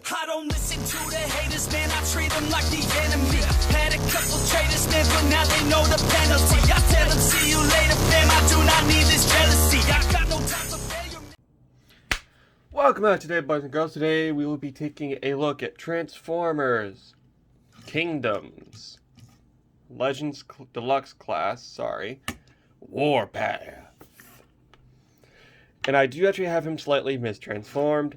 I don't listen to the haters, man, I treat them like the enemy. Had a couple traitors, man, but now they know the penalty. I tell them, see you later, fam, I do not need this jealousy. I got no time for failure. Welcome out today, boys and girls. Today we will be taking a look at Transformers Kingdoms Legends Deluxe Class, Warpath. And I do actually have him slightly mistransformed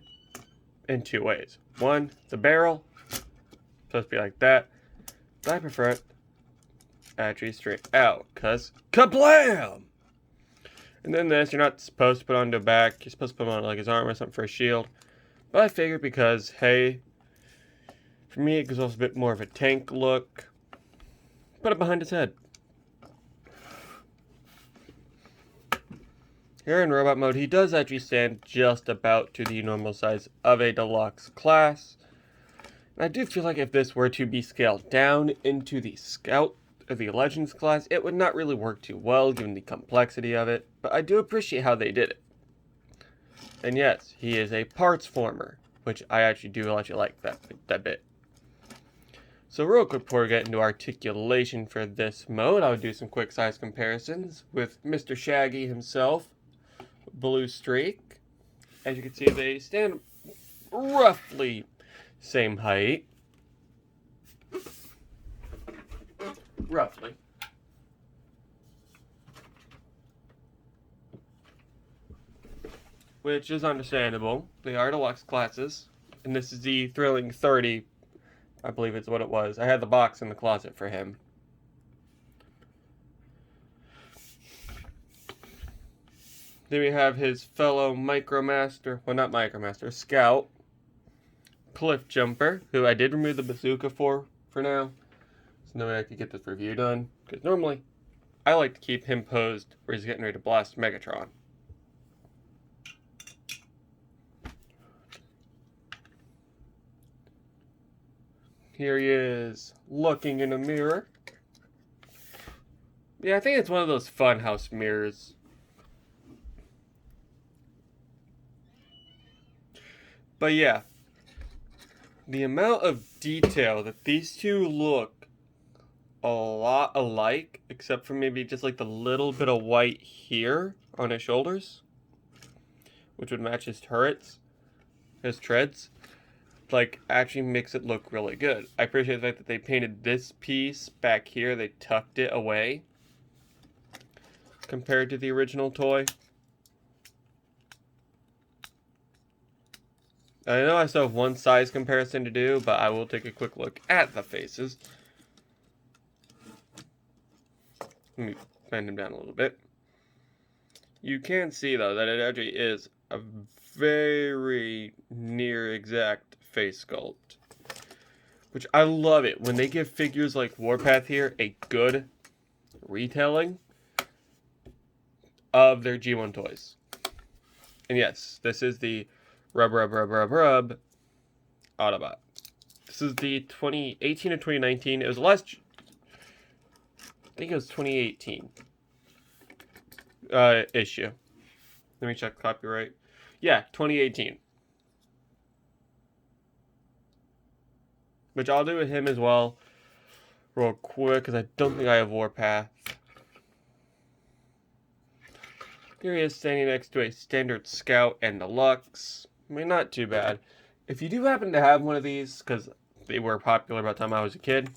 in two ways. One, the barrel, supposed to be like that, but I prefer it actually straight out, cause kablam! And then this, you're not supposed to put on the back, you're supposed to put on like his arm or something for a shield. But I figured because, hey, for me it gives off a bit more of a tank look, put it behind his head. Here in robot mode, he does actually stand just about to the normal size of a deluxe class. And I do feel like if this were to be scaled down into the Scout or the Legends class, it would not really work too well given the complexity of it. But I do appreciate how they did it. And yes, he is a parts former, which I actually do like that bit. So real quick before we get into articulation for this mode, I'll do some quick size comparisons with Mr. Shaggy himself. Blue streak. As you can see, they stand roughly same height. Roughly. Which is understandable. They are deluxe classes. And this is the Thrilling 30, I believe it's what it was. I had the box in the closet for him. Then we have his fellow Micromaster, well not Micromaster, Scout, Cliff Jumper, who I did remove the bazooka for now. So no way I could get this review done. Because normally, I like to keep him posed where he's getting ready to blast Megatron. Here he is, looking in a mirror. Yeah, I think it's one of those funhouse mirrors. But yeah, the amount of detail that these two look a lot alike, except for maybe just like the little bit of white here on his shoulders, which would match his turrets, his treads, like actually makes it look really good. I appreciate the fact that they painted this piece back here, they tucked it away compared to the original toy. I know I still have one size comparison to do, but I will take a quick look at the faces. Let me bend him down a little bit. You can see, though, that it actually is a very near exact face sculpt. Which I love it. When they give figures like Warpath here a good retelling of their G1 toys. And yes, this is the Rub Autobot. This is the 2018 or 2019. It was the last, I think it was 2018 issue. Let me check copyright. Yeah, 2018. Which I'll do with him as well, real quick, because I don't think I have Warpath. Here he is standing next to a standard Scout and Deluxe. I mean, not too bad. If you do happen to have one of these, because they were popular by the time I was a kid,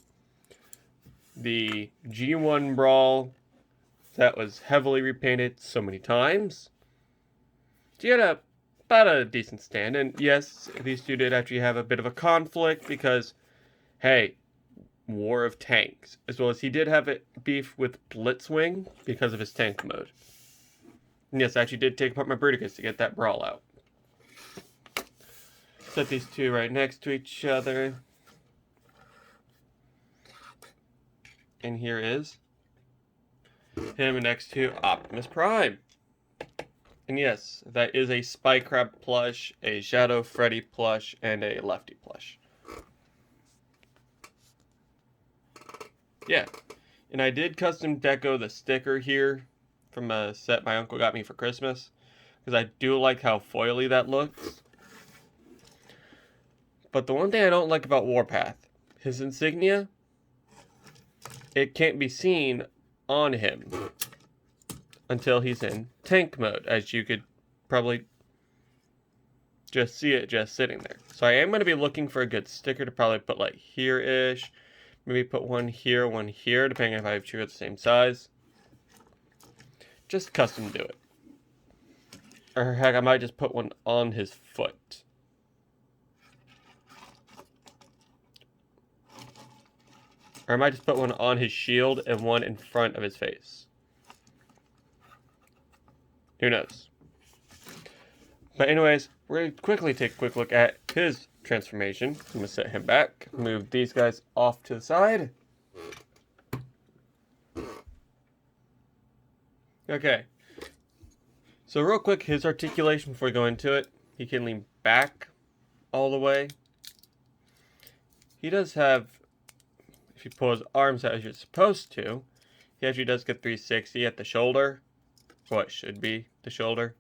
the G1 Brawl that was heavily repainted so many times, so you had about a decent stand. And yes, these two did actually have a bit of a conflict because, hey, War of Tanks, as well as he did have a beef with Blitzwing because of his tank mode. And yes, I actually did take apart my Bruticus to get that Brawl out. Set these two right next to each other. And here is him next to Optimus Prime. And yes, that is a Spy Crab plush, a Shadow Freddy plush, and a Lefty plush. Yeah, and I did custom deco the sticker here from a set my uncle got me for Christmas, because I do like how foily that looks. But the one thing I don't like about Warpath, his insignia, it can't be seen on him until he's in tank mode, as you could probably just see it just sitting there. So I am going to be looking for a good sticker to probably put like here-ish. Maybe put one here, depending if I have two at the same size. Just custom do it. Or heck, I might just put one on his foot. Or I might just put one on his shield and one in front of his face. Who knows? But anyways, we're going to quickly take a quick look at his transformation. I'm going to set him back. Move these guys off to the side. Okay. So real quick, his articulation before we go into it. He can lean back all the way. He does have, if you pull his arms out as you're supposed to, he actually does get 360 at the shoulder. What should be the shoulder.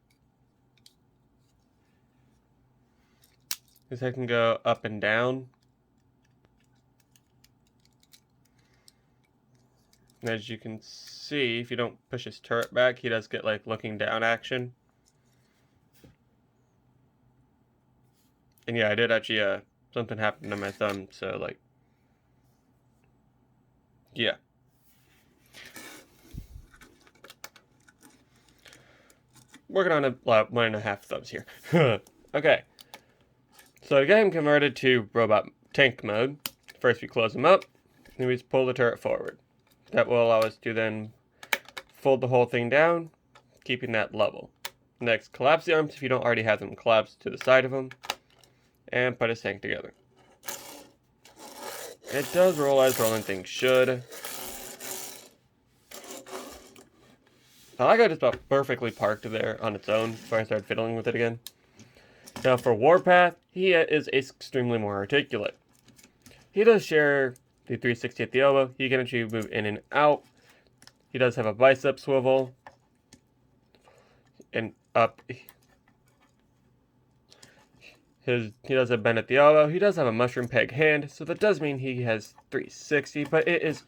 His head can go up and down. And as you can see, if you don't push his turret back, he does get like looking down action. And yeah, I did actually, something happened to my thumb, so like, yeah. Working on a 1.5 thumbs here. Okay. So to get him converted to robot tank mode, first we close him up, and we just pull the turret forward. That will allow us to then fold the whole thing down, keeping that level. Next, collapse the arms if you don't already have them collapsed to the side of him, and put his tank together. It does roll as rolling things should. I like how it's about perfectly parked there on its own before I start fiddling with it again. Now for Warpath, he is extremely more articulate. He does share the 360 at the elbow. He can actually move in and out. He does have a bicep swivel. And up. He does have bend at the elbow. He does have a mushroom peg hand. So that does mean he has 360. But it is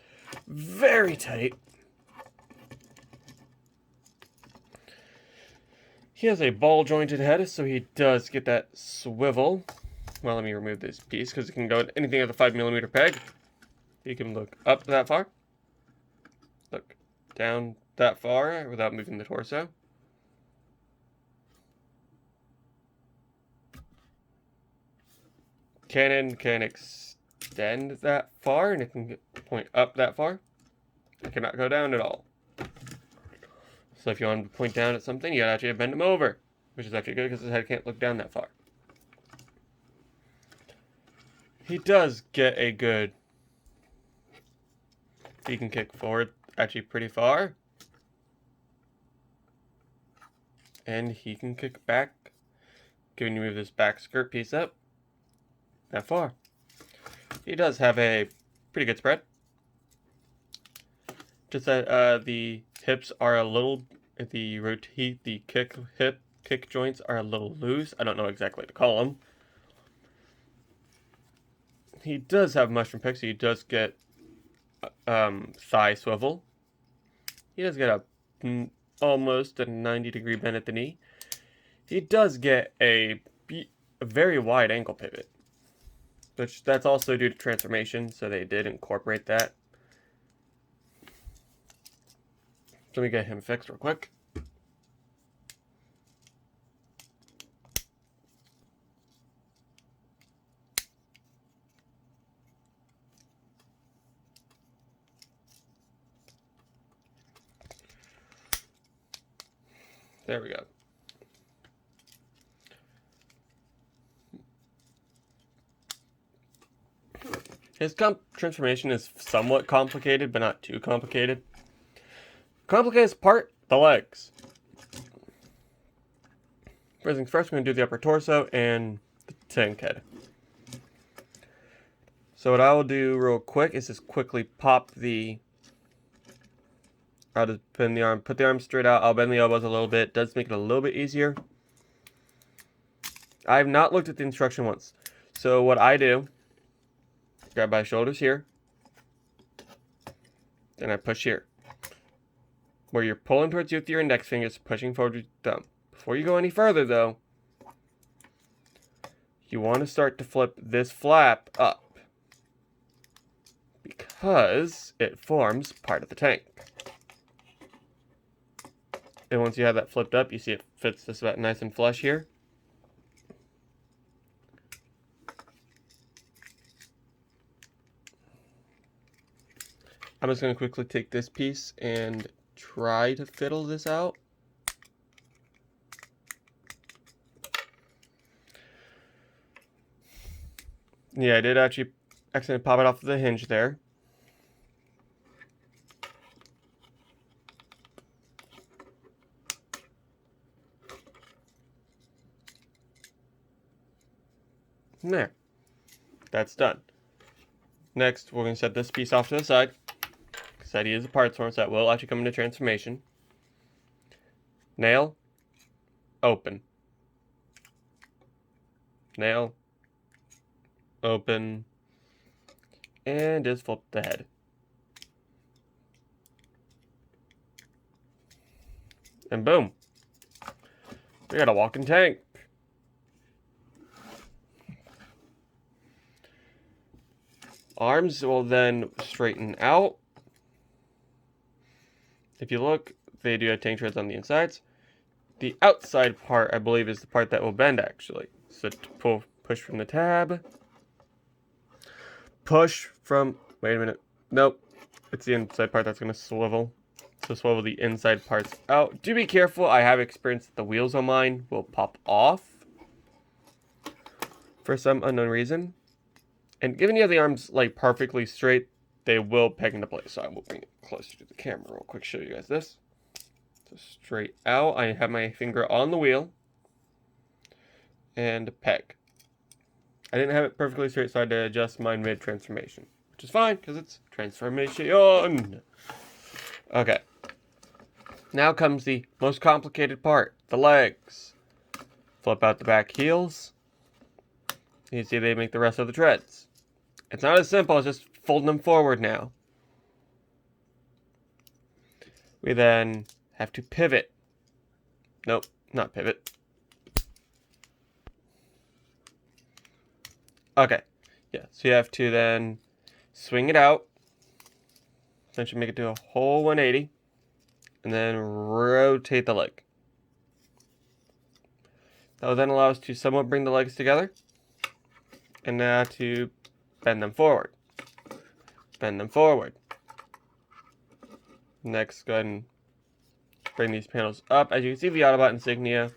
very tight. He has a ball jointed head, so he does get that swivel. Well, let me remove this piece because it can go anything with a 5mm peg. He can look up that far, look down that far without moving the torso. Cannon can extend that far, and it can point up that far. It cannot go down at all. So if you want to point down at something, you gotta actually bend him over, which is actually good because his head can't look down that far. He does get a good... He can kick forward actually pretty far. And he can kick back, giving you move this back skirt piece up that far. He does have a pretty good spread. Just that the hips are a little, the kick joints are a little loose. I don't know exactly what to call them. He does have mushroom picks. So he does get thigh swivel. He does get almost a 90-degree bend at the knee. He does get a very wide ankle pivot, which that's also due to transformation. So they did incorporate that. Let me get him fixed real quick. There we go. His transformation is somewhat complicated, but not too complicated. Complicated part, the legs. First things first, we're going to do the upper torso and the tank head. So what I will do real quick is just quickly pop the... I'll just bend the arm, put the arm straight out. I'll bend the elbows a little bit. It does make it a little bit easier. I have not looked at the instruction once. So what I do, grab my shoulders here, then I push here. Where you're pulling towards you with your index fingers, pushing forward with your thumb. Before you go any further though, you want to start to flip this flap up, because it forms part of the tank. And once you have that flipped up, you see it fits this about nice and flush here. I'm just going to quickly take this piece and try to fiddle this out. Yeah, I did actually accidentally pop it off the hinge there. There. That's done. Next, we're going to set this piece off to the side. That is a part source that will actually come into transformation. Nail, open. Nail, open, and just flip the head. And boom, we got a walking tank. Arms will then straighten out. If you look, they do have tank treads on the insides. The outside part, I believe, is the part that will bend, actually. So to push from the tab. Push from... Wait a minute. Nope. It's the inside part that's going to swivel. So swivel the inside parts out. Do be careful. I have experienced that the wheels on mine will pop off for some unknown reason. And given you have the arms like perfectly straight, they will peg into place. So I will bring it closer to the camera real quick, show you guys this. So straight out, I have my finger on the wheel and peg. I didn't have it perfectly straight, so I had to adjust mine mid-transformation, which is fine because it's transformation. Okay. Now comes the most complicated part, the legs. Flip out the back heels. You see they make the rest of the treads. It's not as simple as just folding them forward now. We then have to pivot. Nope, not pivot. Okay, yeah, so you have to then swing it out. Essentially make it do a whole 180. And then rotate the leg. That will then allow us to somewhat bring the legs together. And now to bend them forward. Bend them forward. Next, go ahead and bring these panels up. As you can see, the Autobot insignia.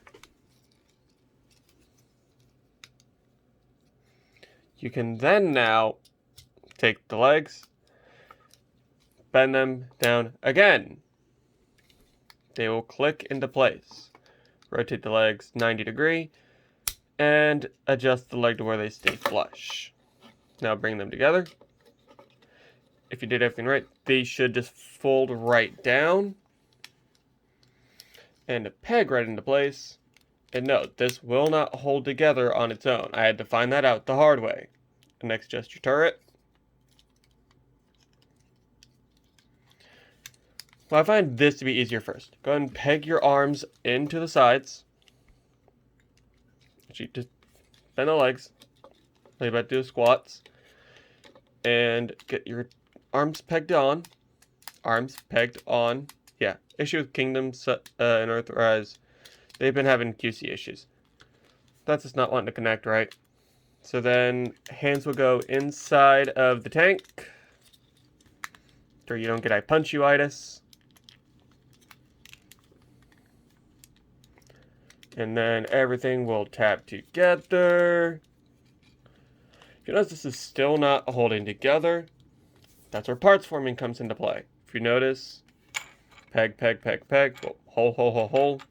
You can then now take the legs, bend them down again. They will click into place. Rotate the legs 90 degrees and adjust the leg to where they stay flush. Now bring them together. If you did everything right, they should just fold right down and peg right into place. And note, this will not hold together on its own. I had to find that out the hard way. Next, adjust your turret. Well, I find this to be easier first. Go ahead and peg your arms into the sides. Actually, just bend the legs. Like about to do squats. And get your arms pegged on. Arms pegged on. Yeah. Issue with Kingdom and Earthrise. They've been having QC issues. That's just not wanting to connect right. So then hands will go inside of the tank. So you don't get eye punctuitis. And then everything will tap together. If you notice this is still not holding together, that's where parts forming comes into play. If you notice, peg, peg, peg, peg, hole, hole, hole, hole.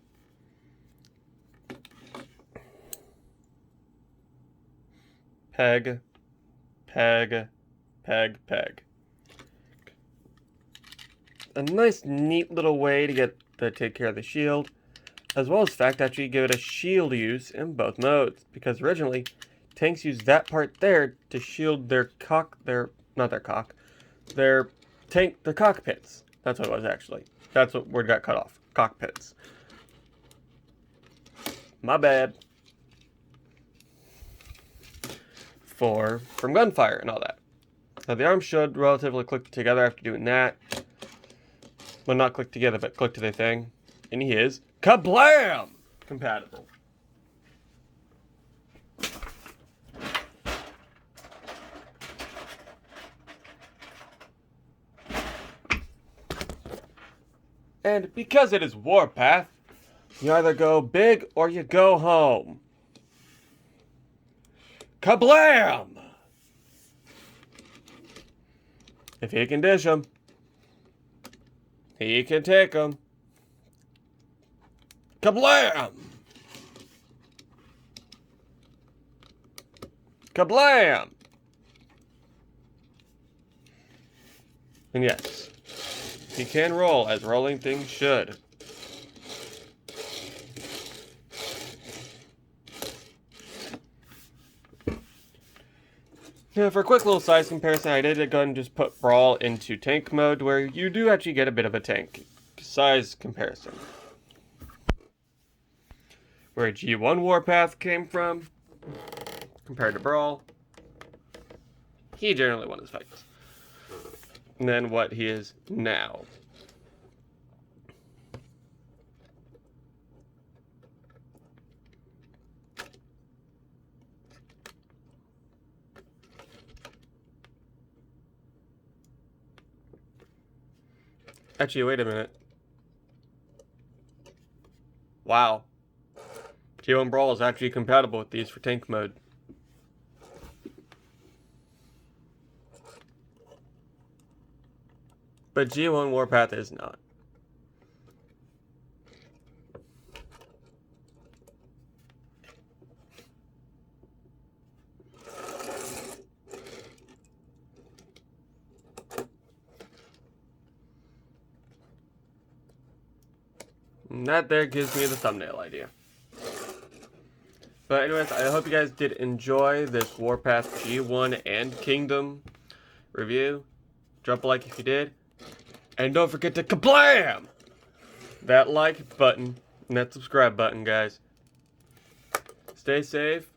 Peg, peg, peg, peg. A nice, neat little way to get to take care of the shield, as well as the fact that you give it a shield use in both modes, because originally tanks use that part there to shield their the cockpits. That's what it was actually. That's what word got cut off. Cockpits. My bad. From gunfire and all that. Now the arms should relatively click together after doing that. Well, not click together, but click to their thing. And he is kablam! Compatible. And because it is Warpath, you either go big or you go home. Kablam! If he can dish them, he can take them. Kablam! Kablam! And yes, he can roll as rolling things should. Now, for a quick little size comparison, I did go and just put Brawl into tank mode, where you do actually get a bit of a tank size comparison. Where G1 Warpath came from, compared to Brawl, he generally won his fights. And then what he is now. Actually, wait a minute. Wow. G1 Brawl is actually compatible with these for tank mode. But G1 Warpath is not. And that there gives me the thumbnail idea. But anyways, I hope you guys did enjoy this Warpath G1 and Kingdom review. Drop a like if you did. And don't forget to kablam! That like button and that subscribe button, guys. Stay safe.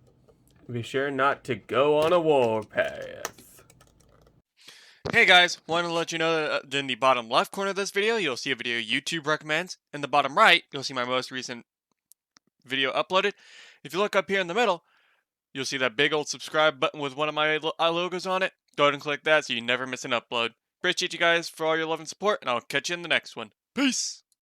Be sure not to go on a warpath. Hey guys, wanted to let you know that in the bottom left corner of this video, you'll see a video YouTube recommends. In the bottom right, you'll see my most recent video uploaded. If you look up here in the middle, you'll see that big old subscribe button with one of my logos on it. Go ahead and click that so you never miss an upload. Appreciate you guys for all your love and support, and I'll catch you in the next one. Peace!